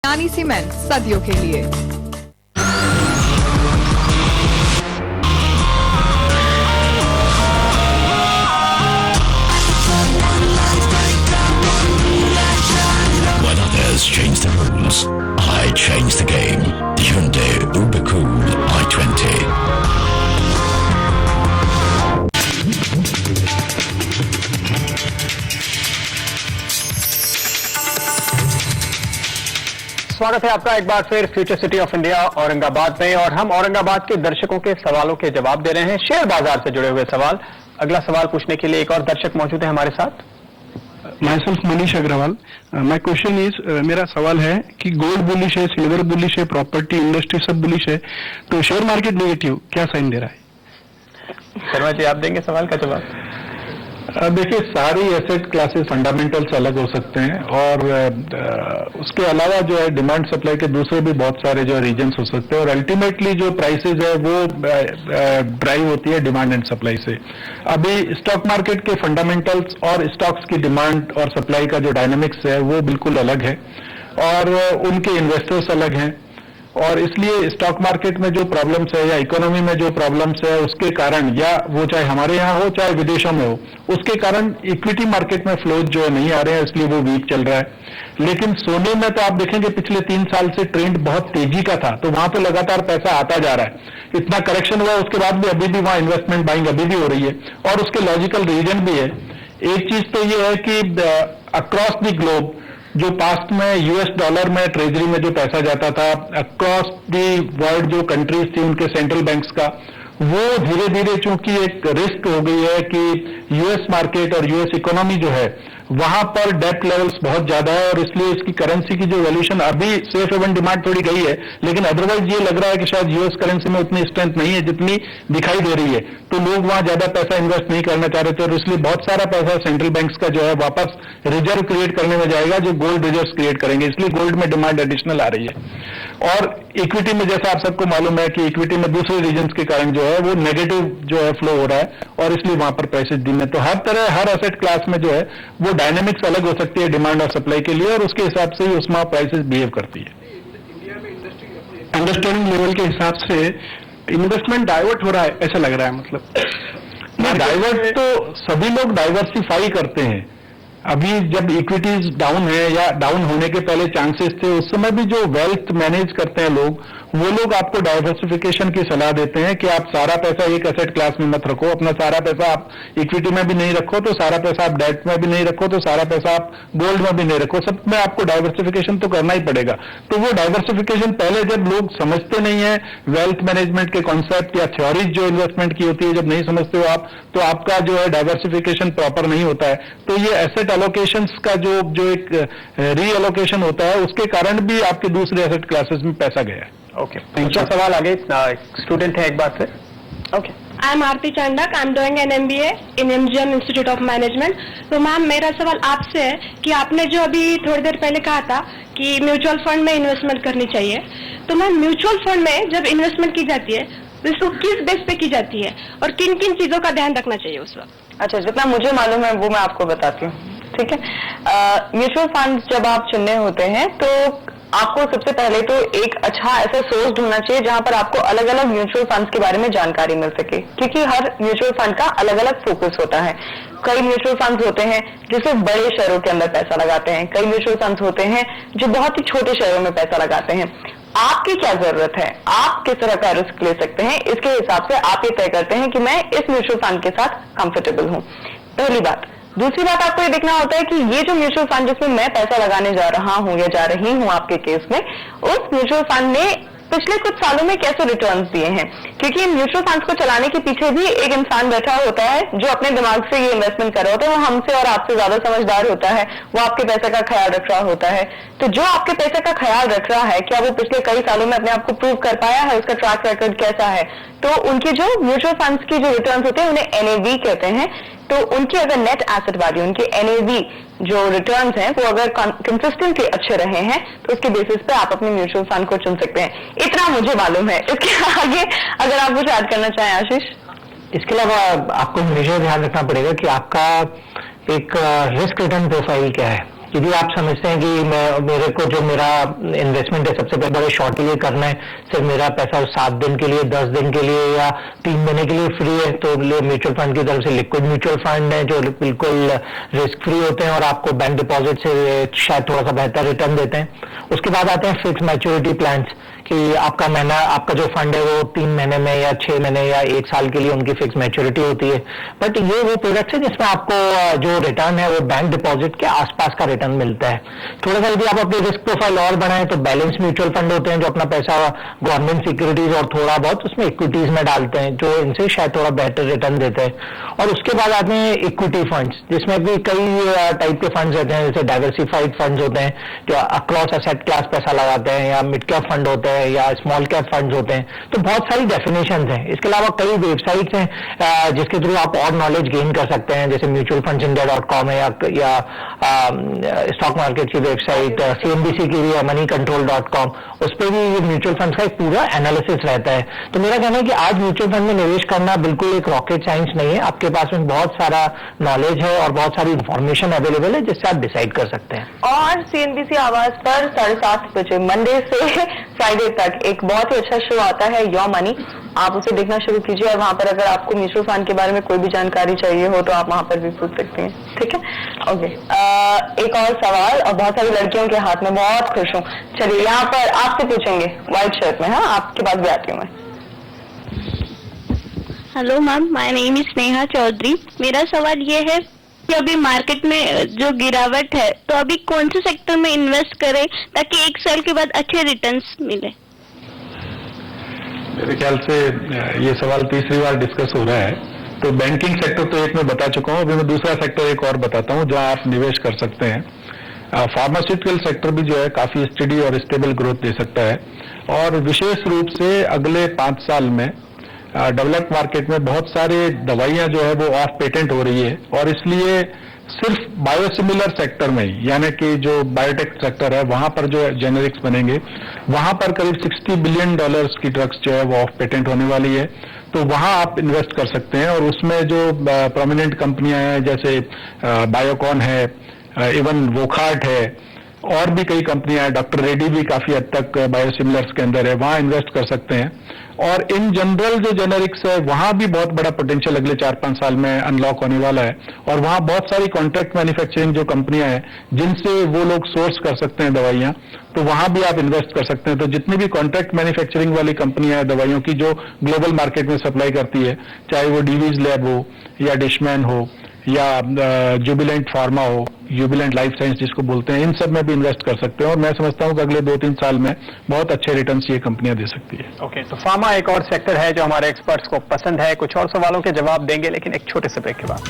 यानी सीमेंट सदियों के लिए। When others change the rules, I change the game. Hyundai Uber Cool i20. स्वागत है आपका एक बार फिर future city of India Aurangabad में, और हम औरंगाबाद के दर्शकों के सवालों के जवाब दे रहे हैं, शेयर बाजार से जुड़े हुए सवाल। अगला सवाल पूछने के लिए एक और दर्शक मौजूद है हमारे साथ। myself Manish Agarwal. My question is, मेरा सवाल है कि गोल्ड बुलिश है, सिल्वर बुलिश है, प्रॉपर्टी इंडस्ट्री सब बुलिश है, तो शेयर मार्केट नेगेटिव क्या साइन दे रहा है? शर्मा जी, आप देंगे सवाल का जवाब। देखिए, सारी एसेट क्लासेस फंडामेंटल्स अलग हो सकते हैं, और उसके अलावा जो है डिमांड सप्लाई के दूसरे भी बहुत सारे जो रीजन्स हो सकते हैं, और अल्टीमेटली जो प्राइसेस है वो ड्राइव होती है डिमांड एंड सप्लाई से। अभी स्टॉक मार्केट के फंडामेंटल्स और स्टॉक्स की डिमांड और सप्लाई का जो डायनामिक्स है वो बिल्कुल अलग है, और उनके इन्वेस्टर्स अलग हैं, और इसलिए स्टॉक मार्केट में जो प्रॉब्लम्स है या इकोनॉमी में जो प्रॉब्लम्स है उसके कारण, या वो चाहे हमारे यहाँ हो चाहे विदेशों में हो, उसके कारण इक्विटी मार्केट में फ्लोज जो है नहीं आ रहे हैं, इसलिए वो वीक चल रहा है। लेकिन सोने में तो आप देखेंगे पिछले 3 साल से ट्रेंड बहुत तेजी का था, तो वहां तो लगातार पैसा आता जा रहा है। इतना करेक्शन हुआ उसके बाद भी अभी भी वहां इन्वेस्टमेंट बाइंग अभी भी हो रही है, और उसके लॉजिकल रीजन भी है। एक चीज तो ये है कि अक्रॉस द ग्लोब जो पास्ट में यूएस डॉलर में ट्रेजरी में जो पैसा जाता था, अक्रॉस दी वर्ल्ड जो कंट्रीज थी उनके सेंट्रल बैंक्स का, वो धीरे धीरे चूंकि एक रिस्क हो गई है कि यूएस मार्केट और यूएस इकोनॉमी जो है वहां पर डेट लेवल्स बहुत ज्यादा है, और इसलिए इसकी करेंसी की जो वैल्यूएशन अभी सेफ हेवन डिमांड थोड़ी गई है, लेकिन अदरवाइज ये लग रहा है कि शायद यूएस करेंसी में उतनी स्ट्रेंथ नहीं है जितनी दिखाई दे रही है, तो लोग वहां ज्यादा पैसा इन्वेस्ट नहीं करना चाह रहे थे, और इसलिए बहुत सारा पैसा सेंट्रल बैंक्स का जो है वापस रिजर्व क्रिएट करने में जाएगा, जो गोल्ड रिजर्व क्रिएट करेंगे, इसलिए गोल्ड में डिमांड एडिशनल आ रही है। और इक्विटी में जैसा आप सबको मालूम है कि इक्विटी में दूसरे रीजन्स के कारण जो है वो नेगेटिव जो है फ्लो हो रहा है, और इसलिए वहां पर प्राइसेस dim है। तो हर तरह हर एसेट क्लास में जो है वो डायनेमिक्स अलग हो सकती है डिमांड और सप्लाई के लिए, और उसके हिसाब से ही उसमें प्राइसेस बिहेव करती है। अंडरस्टैंडिंग लेवल के हिसाब से इन्वेस्टमेंट डाइवर्ट हो रहा है ऐसा लग रहा है, मतलब डाइवर्ट तो सभी लोग डाइवर्सिफाई करते हैं। अभी जब इक्विटीज डाउन है या डाउन होने के पहले चांसेस थे, उस समय भी जो वेल्थ मैनेज करते हैं लोग, वो लोग आपको डाइवर्सिफिकेशन की सलाह देते हैं कि आप सारा पैसा एक एसेट क्लास में मत रखो, अपना सारा पैसा आप इक्विटी में भी नहीं रखो, तो सारा पैसा आप डेट में भी नहीं रखो, तो सारा पैसा आप गोल्ड में भी नहीं रखो, सब में आपको डाइवर्सिफिकेशन तो करना ही पड़ेगा। तो वो डाइवर्सिफिकेशन पहले जब लोग समझते नहीं है वेल्थ मैनेजमेंट के कॉन्सेप्ट या थ्योरीज जो इन्वेस्टमेंट की होती है, जब नहीं समझते हो आप, तो आपका जो है डाइवर्सिफिकेशन प्रॉपर नहीं होता है। तो ये एसेट एलोकेशंस का जो एक रीएलोकेशन होता है, उसके कारण भी आपके दूसरे एसेट क्लासेस में पैसा गया है। ओके, दूसरा सवाल आगे स्टूडेंट है एक बार फिर। Okay, I am Aarti Chandak, I am doing an MBA in MGM institute of management. तो मैम, मेरा सवाल आपसे है कि आपने जो अभी थोड़ी देर पहले कहा था कि म्यूचुअल फंड में इन्वेस्टमेंट करनी चाहिए, तो मैम म्यूचुअल फंड में जब इन्वेस्टमेंट की जाती है तो इसको किस बेस पे की जाती है और किन किन चीजों का ध्यान रखना चाहिए उस वक्त? अच्छा, जितना मुझे मालूम है वो मैं आपको बताती हूँ, ठीक है। म्यूचुअल फंड जब आप चुनने होते हैं तो आपको सबसे पहले तो एक अच्छा ऐसा सोर्स ढूंढना चाहिए जहां पर आपको अलग अलग म्यूचुअल फंड्स के बारे में जानकारी मिल सके, क्योंकि हर म्यूचुअल फंड का अलग अलग फोकस होता है। कई म्यूचुअल फंड्स होते हैं जो सिर्फ बड़े शेयरों के अंदर पैसा लगाते हैं, कई म्यूचुअल फंड्स होते हैं जो बहुत ही छोटे शेयरों में पैसा लगाते हैं। आपकी क्या जरूरत है, आप किस तरह का रिस्क ले सकते हैं, इसके हिसाब से आप ये तय करते हैं कि मैं इस म्यूचुअल फंड के साथ कंफर्टेबल हूं, पहली बात। दूसरी बात, आपको ये देखना होता है कि ये जो म्यूचुअल फंड जिसमें मैं पैसा लगाने जा रहा हूं या जा रही हूं आपके केस में, उस म्यूचुअल फंड ने पिछले कुछ सालों में कैसे रिटर्न्स दिए हैं, क्योंकि म्यूचुअल फंड्स को चलाने के पीछे भी एक इंसान बैठा होता है जो अपने दिमाग से ये इन्वेस्टमेंट कर रहा होता है, वो हमसे और आपसे ज्यादा समझदार होता है, वो आपके पैसे का ख्याल रख रहा होता है। तो जो आपके पैसे का ख्याल रख रहा है, क्या वो पिछले कई सालों में अपने आप को प्रूव कर पाया है, उसका ट्रैक रिकॉर्ड कैसा है? तो उनके जो म्यूचुअल फंड्स की जो रिटर्न्स होते हैं उन्हें NAV कहते हैं। तो उनकी अगर नेट एसेट वैल्यू, उनके NAV जो रिटर्न्स हैं वो अगर कंसिस्टेंटली अच्छे रहे हैं तो उसके बेसिस पे आप अपने म्यूचुअल फंड को चुन सकते हैं। इतना मुझे मालूम है। इसके आगे अगर आप कुछ ऐड करना चाहें आशीष। इसके अलावा आपको हमेशा ध्यान रखना पड़ेगा कि आपका एक रिस्क रिटर्न प्रोफाइल क्या है। यदि आप समझते हैं कि मेरे को जो मेरा इन्वेस्टमेंट है सबसे पहले शॉर्ट के लिए करना है, सिर्फ मेरा पैसा 7 दिन के लिए, 10 दिन के लिए या 3 महीने के लिए फ्री है, तो म्यूचुअल फंड की तरफ से लिक्विड म्यूचुअल फंड है जो बिल्कुल रिस्क फ्री होते हैं और आपको बैंक डिपॉजिट से शायद थोड़ा सा बेहतर रिटर्न देते हैं। उसके बाद आते हैं फिक्स मैच्योरिटी प्लान्स कि आपका जो फंड है वो 3 महीने में या 6 महीने या 1 साल के लिए उनकी फिक्स मैच्योरिटी होती है। बट ये वो प्रोडक्ट है जिसमें आपको जो रिटर्न है वो बैंक डिपॉजिट के आसपास का रिटर्न मिलता है। थोड़ा सा यदि आप अपनी रिस्क प्रोफाइल और बढ़ाएं तो बैलेंस म्यूचुअल फंड होते हैं जो अपना पैसा गवर्नमेंट सिक्योरिटीज और थोड़ा बहुत उसमें इक्विटीज में डालते हैं जो इनसे शायद थोड़ा बेहतर रिटर्न देते हैं। और उसके बाद आते हैं इक्विटी फंड्स जिसमें भी कई टाइप के फंड्स रहते हैं, जैसे डाइवर्सिफाइड फंड्स होते हैं जो अक्रॉस एसेट क्लास पैसा लगाते हैं, या मिड कैप फंड होते हैं या स्मॉल कैप फंड्स होते हैं। तो बहुत सारी डेफिनेशंस हैं। इसके अलावा कई वेबसाइट्स हैं जिसके थ्रू आप और नॉलेज गेन कर सकते हैं, जैसे mutualfundsindia.com है या स्टॉक मार्केट की वेबसाइट CNBC की भी है moneycontrol.com, उस पर भी म्यूचुअल फंड्स का एक पूरा एनालिसिस रहता है। तो मेरा कहना है कि आज म्यूचुअल फंड में निवेश करना बिल्कुल एक रॉकेट साइंस नहीं है। आपके पास में बहुत सारा नॉलेज है और बहुत सारी इंफॉर्मेशन अवेलेबल है जिससे आप डिसाइड कर सकते हैं। और CNBC आवाज पर 7:30 बजे मंडे से फ्राइडे तक एक बहुत ही अच्छा शो आता है योर मनी, आप उसे देखना शुरू कीजिए। और वहां पर अगर आपको म्यूचुअल फंड के बारे में कोई भी जानकारी चाहिए हो तो आप वहां पर भी पूछ सकते हैं, ठीक है? ओके, एक और सवाल, और बहुत सारी लड़कियों के हाथ में, बहुत खुश हूँ। चलिए यहाँ पर आपसे पूछेंगे व्हाइट शर्ट में, हाँ आपके पास भी आती हूँ मैं। Hello ma'am, my name is Sneha Chaudhary. मेरा सवाल ये है कि अभी मार्केट में जो गिरावट है तो अभी कौन से सेक्टर में इन्वेस्ट करें ताकि 1 साल के बाद अच्छे रिटर्न्स मिले? मेरे ख्याल से ये सवाल तीसरी बार डिस्कस हो रहा है। तो बैंकिंग सेक्टर तो एक मैं बता चुका हूँ, अभी मैं दूसरा सेक्टर एक और बताता हूँ जहाँ आप निवेश कर सकते हैं। फार्मास्यूटिकल सेक्टर भी जो है काफी स्टडी और स्टेबल ग्रोथ दे सकता है, और विशेष रूप से अगले 5 साल में डेवलप्ड मार्केट में बहुत सारे दवाइयां जो है वो ऑफ पेटेंट हो रही है, और इसलिए सिर्फ बायोसिमिलर सेक्टर में ही, यानी कि जो बायोटेक सेक्टर है वहां पर जो जेनेरिक्स बनेंगे, वहां पर करीब $60 बिलियन की ड्रग्स जो है वो ऑफ पेटेंट होने वाली है। तो वहां आप इन्वेस्ट कर सकते हैं, और उसमें जो प्रोमिनेंट कंपनियां हैं जैसे बायोकॉन है, इवन वोखार्ट है, और भी कई कंपनियां हैं, डॉक्टर रेड्डी भी काफी हद तक बायोसिमिलर्स के अंदर है, वहां इन्वेस्ट कर सकते हैं। और इन जनरल जो जेनेरिक्स है वहां भी बहुत बड़ा पोटेंशियल अगले 4-5 साल में अनलॉक होने वाला है, और वहां बहुत सारी कॉन्ट्रैक्ट मैन्युफैक्चरिंग जो कंपनियां हैं जिनसे वो लोग सोर्स कर सकते हैं दवाइयां, तो वहां भी आप इन्वेस्ट कर सकते हैं। तो जितनी भी कॉन्ट्रैक्ट मैन्युफैक्चरिंग वाली कंपनियां हैं दवाइयों की जो ग्लोबल मार्केट में सप्लाई करती है, चाहे वो डीवीज लैब हो या डिशमैन हो या जुबिलेंट फार्मा हो, जुबिलेंट लाइफ साइंस जिसको बोलते हैं, इन सब में भी इन्वेस्ट कर सकते हैं। और मैं समझता हूं कि अगले 2-3 साल में बहुत अच्छे रिटर्न्स ये कंपनियां दे सकती है। ओके, तो फार्मा एक और सेक्टर है जो हमारे एक्सपर्ट्स को पसंद है। कुछ और सवालों के जवाब देंगे लेकिन एक छोटे से ब्रेक के बाद।